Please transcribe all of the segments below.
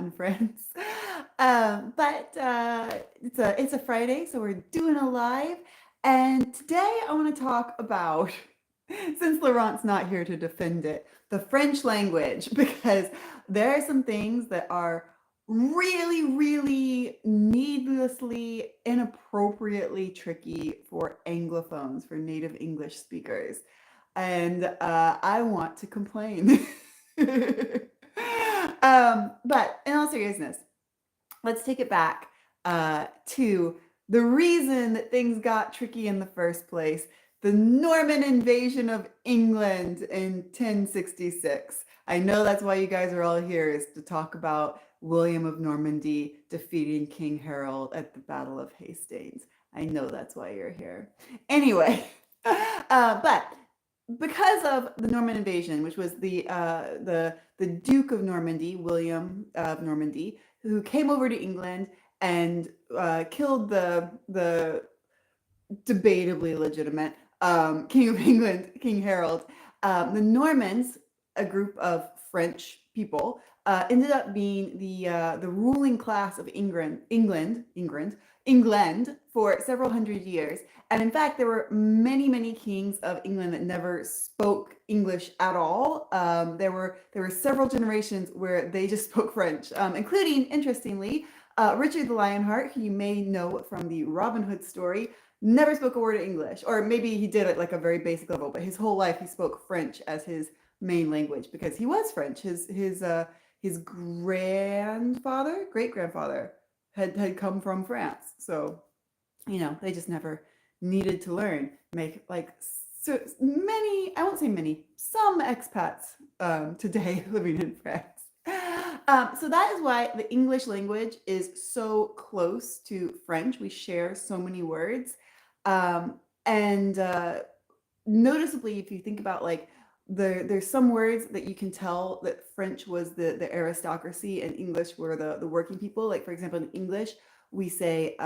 and friends. But it's a Friday, so we're doing a live. And today I want to talk about, since Laurent's not here to defend it, the French language, because there are some things that are really, really needlessly, inappropriately tricky for Anglophones, for native English speakers. And I want to complain. But in all seriousness, let's take it back to the reason that things got tricky in the first place, the Norman invasion of England in 1066. I know that's why you guys are all here, is to talk about William of Normandy defeating King Harold at the Battle of Hastings. I know that's why you're here. Anyway, but because of the Norman invasion, which was the Duke of Normandy, William of Normandy, who came over to England and killed the debatably legitimate King of England, King Harold. The Normans, a group of French people, ended up being the ruling class of England for several hundred years. And in fact, there were many, many kings of England that never spoke English at all. There were several generations where they just spoke French, including, interestingly, Richard the Lionheart, who you may know from the Robin Hood story, never spoke a word of English, or maybe he did at like a very basic level, but his whole life he spoke French as his main language because he was French. His grandfather, great grandfather, had come from France, so they just never needed to learn. Make like so many, I won't say many, some expats today living in France. So that is why the English language is so close to French. We share so many words. And noticeably, if you think about like there's some words that you can tell that French was the aristocracy and English were the working people. Like, for example, in English, we say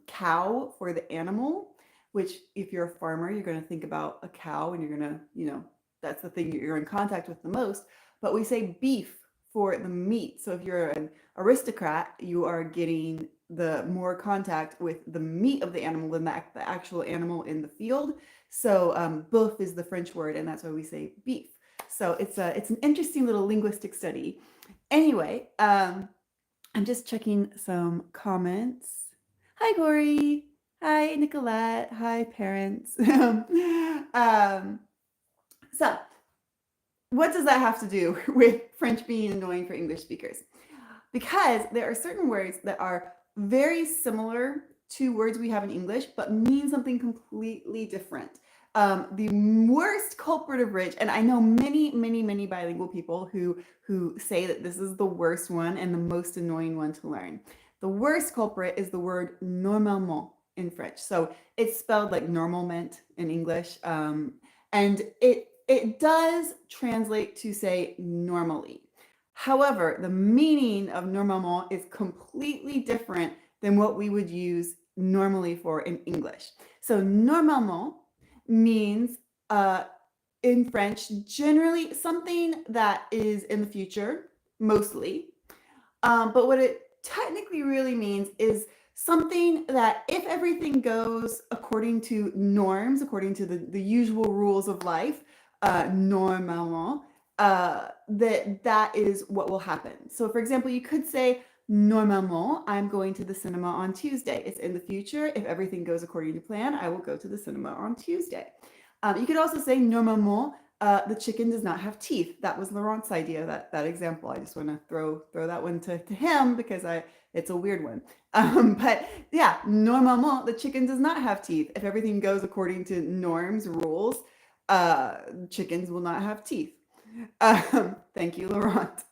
cow for the animal, which if you're a farmer, you're going to think about a cow and you're going to, that's the thing you're in contact with the most. But we say beef for the meat. So if you're an aristocrat, you are getting the more contact with the meat of the animal than the actual animal in the field. So boeuf is the French word, and that's why we say beef. So it's an interesting little linguistic study. Anyway, I'm just checking some comments. Hi, Corey. Hi, Nicolette. Hi, parents. So what does that have to do with French being annoying for English speakers? Because there are certain words that are very similar to words we have in English, but mean something completely different. The worst culprit of which, and I know many, many, many bilingual people who say that this is the worst one and the most annoying one to learn. The worst culprit is the word normalement in French. So it's spelled like normalement in English, and it does translate to say normally. However, the meaning of normalement is completely different than what we would use normally for in English. So normalement means in French, generally something that is in the future, mostly. But what it technically really means is something that if everything goes according to norms, according to the usual rules of life, normalement, that is what will happen. So for example, you could say, normalement, I'm going to the cinema on Tuesday. It's in the future. If everything goes according to plan, I will go to the cinema on Tuesday. You could also say, normalement, the chicken does not have teeth. That was Laurent's idea, that example. I just want to throw that one to him because it's a weird one. But yeah, normalement, the chicken does not have teeth. If everything goes according to norms, rules, chickens will not have teeth. Thank you, Laurent.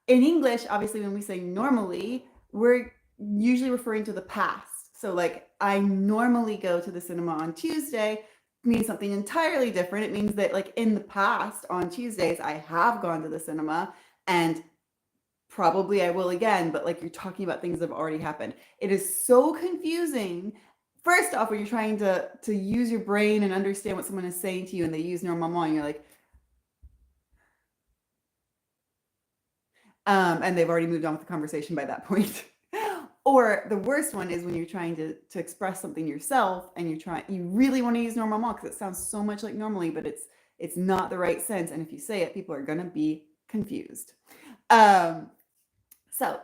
In English, obviously, when we say normally, we're usually referring to the past. So like, I normally go to the cinema on Tuesday means something entirely different. It means that like in the past on Tuesdays, I have gone to the cinema and probably I will again, but like you're talking about things that have already happened. It is so confusing. First off, when you're trying to use your brain and understand what someone is saying to you and they use normalement, you're like, and they've already moved on with the conversation by that point. Or the worst one is when you're trying to express something yourself and you really want to use normalement because it sounds so much like normally, but it's not the right sense. And if you say it, people are going to be confused. So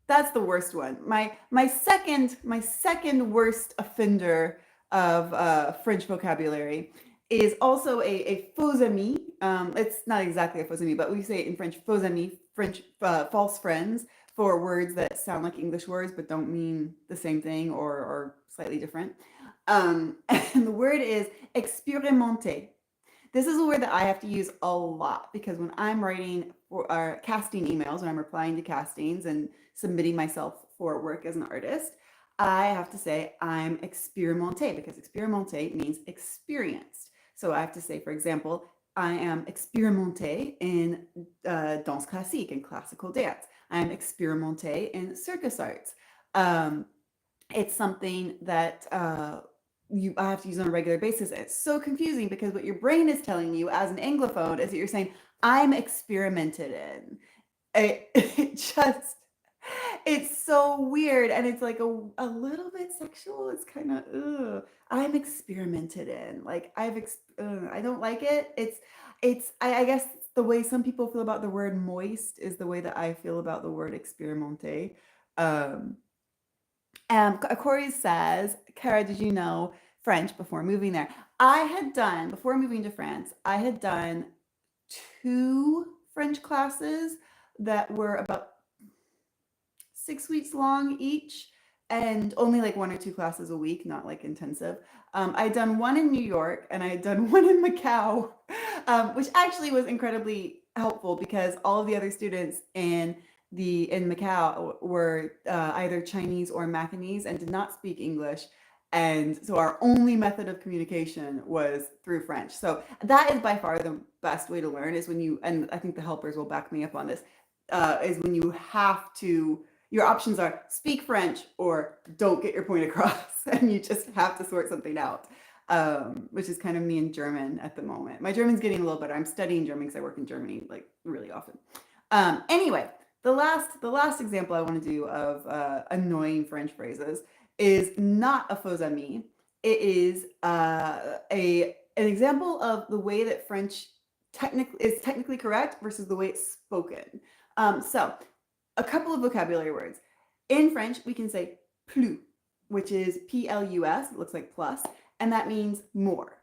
that's the worst one. My second worst offender of French vocabulary is also a faux ami. It's not exactly a faux ami, but we say it in French, faux ami, French false friends, for words that sound like English words but don't mean the same thing or slightly different. And the word is expérimenté. This is a word that I have to use a lot because when I'm writing for our casting emails, when I'm replying to castings and submitting myself for work as an artist, I have to say I'm expérimenté because expérimenté means experienced. So I have to say, for example, I am expérimenté in danse classique, in classical dance. I am expérimenté in circus arts. It's something that I have to use on a regular basis. It's so confusing because what your brain is telling you as an Anglophone is that you're saying, I'm experimented in. It just, it's so weird. And it's like a little bit sexual. It's kind of, ugh, I'm experimented in. Like I don't like it. I guess the way some people feel about the word moist is the way that I feel about the word experimenté. And Corey says, Cara, did you know French before moving there? Before moving to France, I had done 2 French classes that were about 6 weeks long each, and only like 1 or 2 classes a week, not like intensive. I'd done one in New York and I had done one in Macau, which actually was incredibly helpful because all of the other students in Macau were either Chinese or Macanese and did not speak English. And so our only method of communication was through French. So that is by far the best way to learn is when you, and I think the helpers will back me up on this, is when you have to, your options are speak French or don't get your point across. And you just have to sort something out, which is kind of me in German at the moment. My German's getting a little better. I'm studying German because I work in Germany like really often. Anyway, the last example I want to do of annoying French phrases is not a faux ami. It is an example of the way that French is technically correct versus the way it's spoken. So a couple of vocabulary words. In French, we can say plus, which is plus, it looks like plus, and that means more.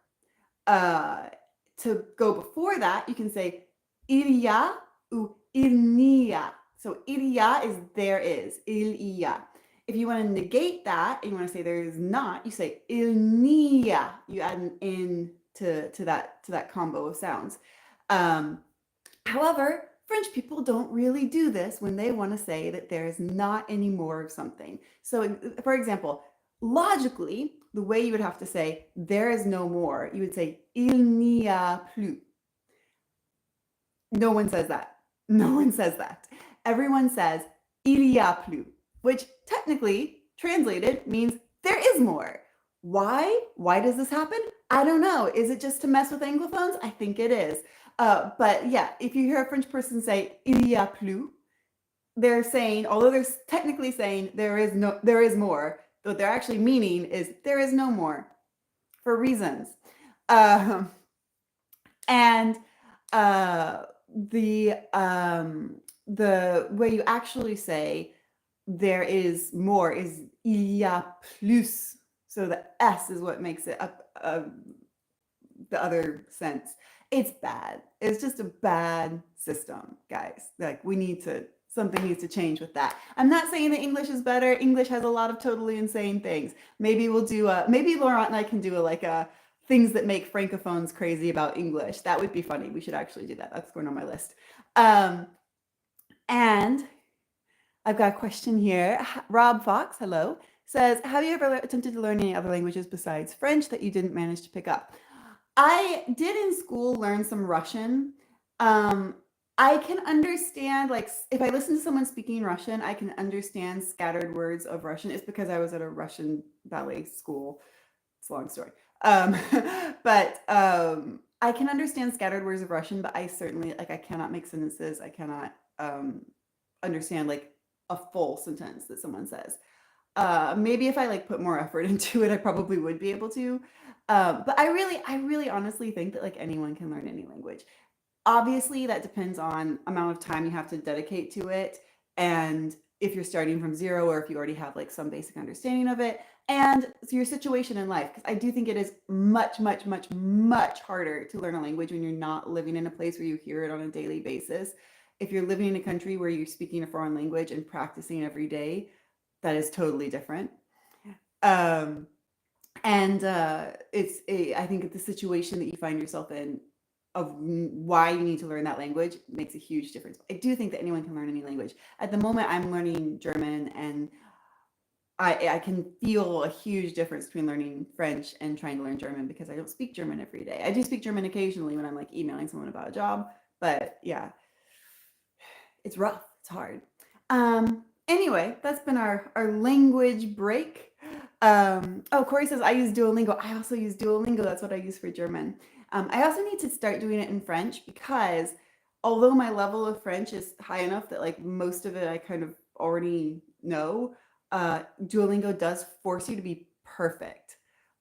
To go before that, you can say il y a ou il n'y a. So il y a is there is, il y a. If you want to negate that and you want to say there is not, you say il n'y a. You add an in to that combo of sounds. However, French people don't really do this when they want to say that there is not any more of something. So, for example, logically, the way you would have to say there is no more, you would say il n'y a plus. No one says that. No one says that. Everyone says il y a plus, which technically translated means there is more. Why? Why does this happen? I don't know. Is it just to mess with Anglophones? I think it is. But yeah, if you hear a French person say il y a plus, they're saying, although they're technically saying there is more, what they're actually meaning is there is no more for reasons. And the way you actually say there is more is il y a plus. So the S is what makes it the other sense. It's bad. It's just a bad system, guys. Like something needs to change with that. I'm not saying that English is better. English has a lot of totally insane things. Maybe we'll do maybe Laurent and I can do a things that make Francophones crazy about English. That would be funny. We should actually do that. That's going on my list. And I've got a question here. Rob Fox, hello, says, have you ever attempted to learn any other languages besides French that you didn't manage to pick up? I did in school learn some Russian. I can understand, like, if I listen to someone speaking Russian, I can understand scattered words of Russian. It's because I was at a Russian ballet school. It's a long story. But I can understand scattered words of Russian, but I certainly, like, I cannot make sentences. I cannot understand like a full sentence that someone says. Maybe if I like put more effort into it, I probably would be able to. But I really honestly think that like anyone can learn any language. Obviously, that depends on amount of time you have to dedicate to it, and if you're starting from zero or if you already have like some basic understanding of it, and your situation in life. Because I do think it is much, much, much, much harder to learn a language when you're not living in a place where you hear it on a daily basis. If you're living in a country where you're speaking a foreign language and practicing every day, that is totally different. Um, and I think the situation that you find yourself in of why you need to learn that language makes a huge difference. I do think that anyone can learn any language. At the moment, I'm learning German, and I can feel a huge difference between learning French and trying to learn German because I don't speak German every day. I do speak German occasionally when I'm like emailing someone about a job, but yeah, it's rough. It's hard. Anyway, that's been our language break. Oh, Corey says I use Duolingo. I also use Duolingo. That's what I use for German. I also need to start doing it in French because although my level of French is high enough that like most of it I kind of already know, Duolingo does force you to be perfect.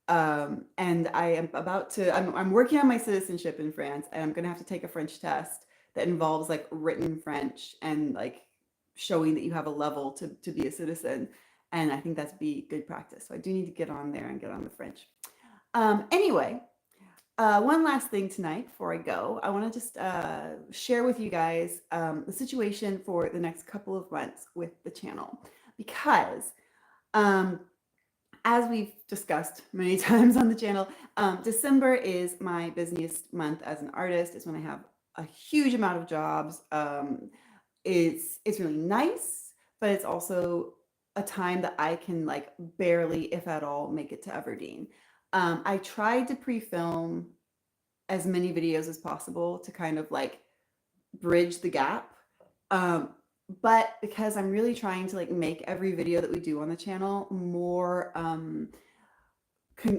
And I am about to, I'm working on my citizenship in France, and I'm going to have to take a French test that involves like written French and like showing that you have a level to be a citizen. And I think that's be good practice. So I do need to get on there and get on the French. Anyway, one last thing tonight before I go, I want to just share with you guys the situation for the next couple of months with the channel. Because as we've discussed many times on the channel, December is my busiest month as an artist. It's when I have a huge amount of jobs. It's really nice, but it's also a time that I can like barely, if at all, make it to Everdeen. I tried to pre-film as many videos as possible to kind of like bridge the gap. But because I'm really trying to like make every video that we do on the channel more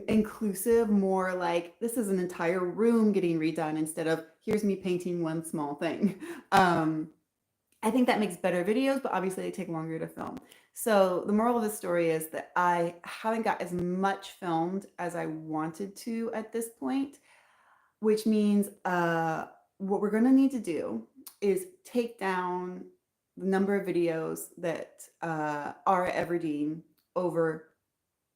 inclusive, more like this is an entire room getting redone instead of here's me painting one small thing. I think that makes better videos, but obviously they take longer to film. So the moral of the story is that I haven't got as much filmed as I wanted to at this point, which means what we're going to need to do is take down the number of videos that are at Everdeen over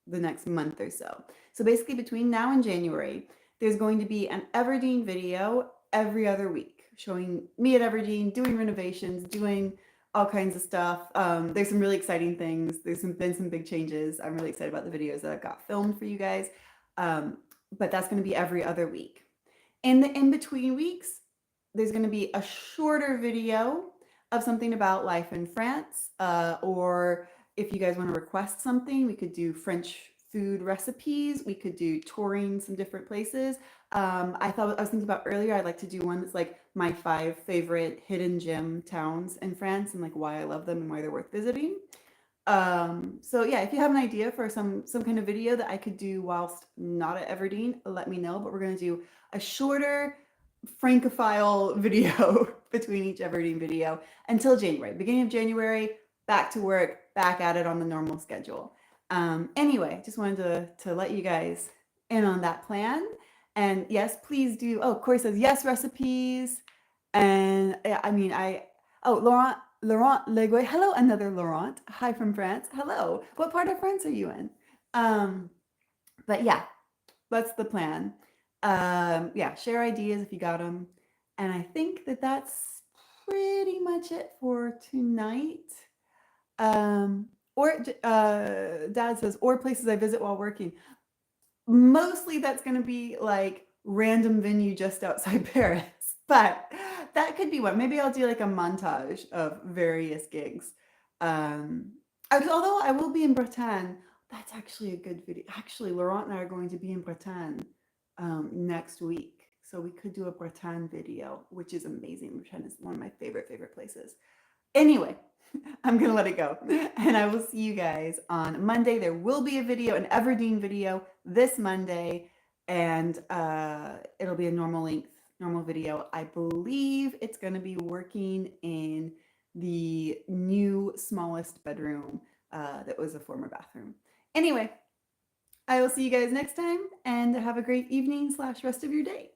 the next month or so. So basically between now and January, there's going to be an Everdeen video every other week showing me at Everdeen, doing renovations, doing all kinds of stuff. There's some really exciting things. There's been some big changes. I'm really excited about the videos that I've got filmed for you guys. But that's going to be every other week. In the in-between weeks, there's going to be a shorter video of something about life in France, or if you guys want to request something, we could do French food recipes. We could do touring some different places. I was thinking about earlier, I'd like to do one that's like my 5 favorite hidden gem towns in France and like why I love them and why they're worth visiting. So yeah, if you have an idea for some kind of video that I could do whilst not at Everdeen, let me know. But we're going to do a shorter Francophile video between each Everdeen video until January. Beginning of January, back to work, back at it on the normal schedule. Anyway, just wanted to let you guys in on that plan. And yes, please do. Oh, Corey says yes, recipes. And I mean, Laurent Leguay. Hello, another Laurent. Hi from France. Hello. What part of France are you in? But yeah, that's the plan. Yeah, share ideas if you got them. And I think that's pretty much it for tonight. Dad says, or places I visit while working. Mostly that's going to be like random venue just outside Paris, but that could be one. Maybe I'll do like a montage of various gigs. Although I will be in Bretagne, that's actually a good video. Actually, Laurent and I are going to be in Bretagne next week. So we could do a Bretagne video, which is amazing. Bretagne is one of my favorite places. Anyway, I'm going to let it go. And I will see you guys on Monday. There will be a video, an Everdeen video this Monday. And it'll be a normal length, normal video. I believe it's going to be working in the new smallest bedroom that was a former bathroom. Anyway, I will see you guys next time and have a great evening / rest of your day.